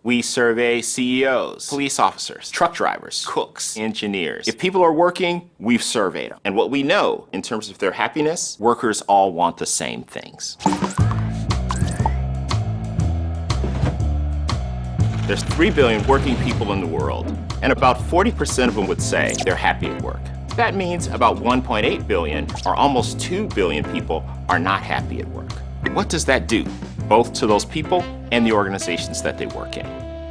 We survey CEOs, police officers, truck drivers, cooks, engineers. If people are working, we've surveyed them. And what we know in terms of their happiness, workers all want the same things. There's 3 billion working people in the world, and about 40% of them would say they're happy at work. That means about 1.8 billion, or almost 2 billion people, are not happy at work. What does that do, both to those people and the organizations that they work in?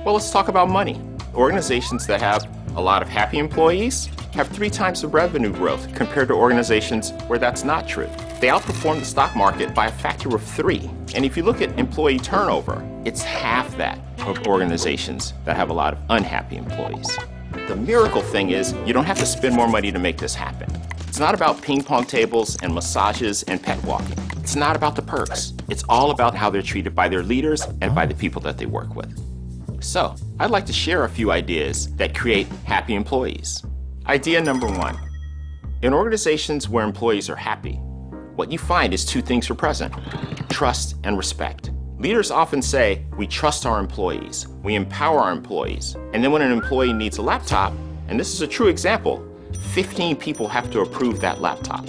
Well, let's talk about money. Organizations that have a lot of happy employees have 3 times the revenue growth compared to organizations where that's not true. They outperform the stock market by a factor of 3. And if you look at employee turnover, it's half that of organizations that have a lot of unhappy employees. The miracle thing is you don't have to spend more money to make this happen. It's not about ping pong tables and massages and pet walking. It's not about the perks. It's all about how they're treated by their leaders and by the people that they work with. So, I'd like to share a few ideas that create happy employees. Idea number 1. In organizations where employees are happy, what you find is 2 things are present: trust and respect. Leaders often say, we trust our employees, we empower our employees, and then when an employee needs a laptop, and this is a true example, 15 people have to approve that laptop.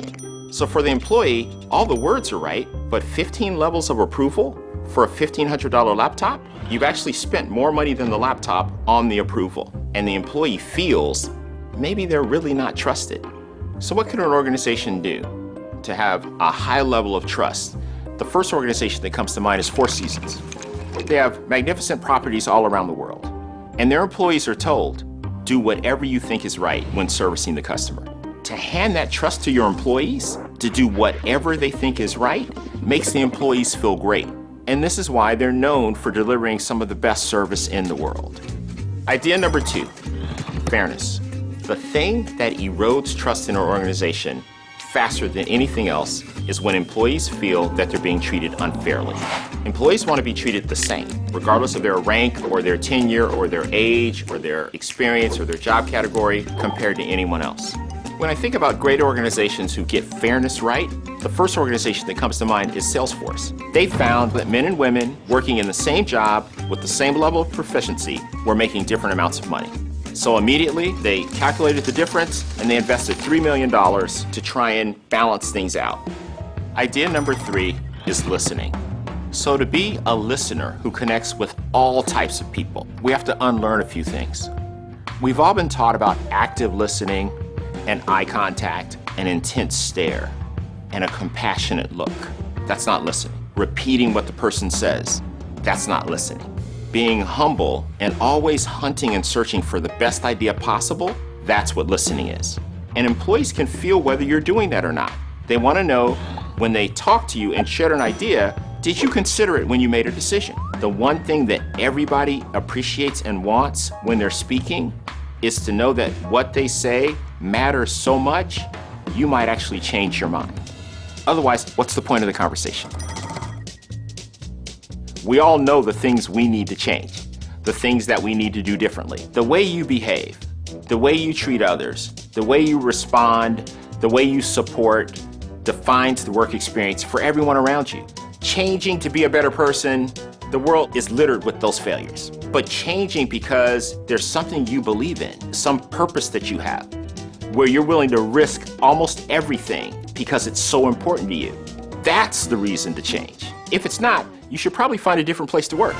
So for the employee, all the words are right, but 15 levels of approval for a $1,500 laptop? You've actually spent more money than the laptop on the approval, and the employee feels maybe they're really not trusted. So what can an organization do to have a high level of trust? The first organization that comes to mind is Four Seasons. They have magnificent properties all around the world, and their employees are told, do whatever you think is right when servicing the customer. To hand that trust to your employees, to do whatever they think is right, makes the employees feel great. And this is why they're known for delivering some of the best service in the world. Idea number 2, fairness. The thing that erodes trust in our organization faster than anything else is when employees feel that they're being treated unfairly. Employees want to be treated the same, regardless of their rank or their tenure or their age or their experience or their job category compared to anyone else. When I think about great organizations who get fairness right, the first organization that comes to mind is Salesforce. They found that men and women working in the same job with the same level of proficiency were making different amounts of money. So immediately, they calculated the difference and they invested $3 million to try and balance things out. Idea number 3 is listening. So to be a listener who connects with all types of people, we have to unlearn a few things. We've all been taught about active listening and eye contact, an intense stare, and a compassionate look. That's not listening. Repeating what the person says, that's not listening. Being humble and always hunting and searching for the best idea possible, that's what listening is. And employees can feel whether you're doing that or not. They want to know when they talk to you and share an idea, did you consider it when you made a decision? The one thing that everybody appreciates and wants when they're speaking is to know that what they say matters so much, you might actually change your mind. Otherwise, what's the point of the conversation? We all know the things we need to change, the things that we need to do differently. The way you behave, the way you treat others, the way you respond, the way you support defines the work experience for everyone around you. Changing to be a better person, the world is littered with those failures. But changing because there's something you believe in, some purpose that you have, where you're willing to risk almost everything because it's so important to you. That's the reason to change. If it's not, you should probably find a different place to work.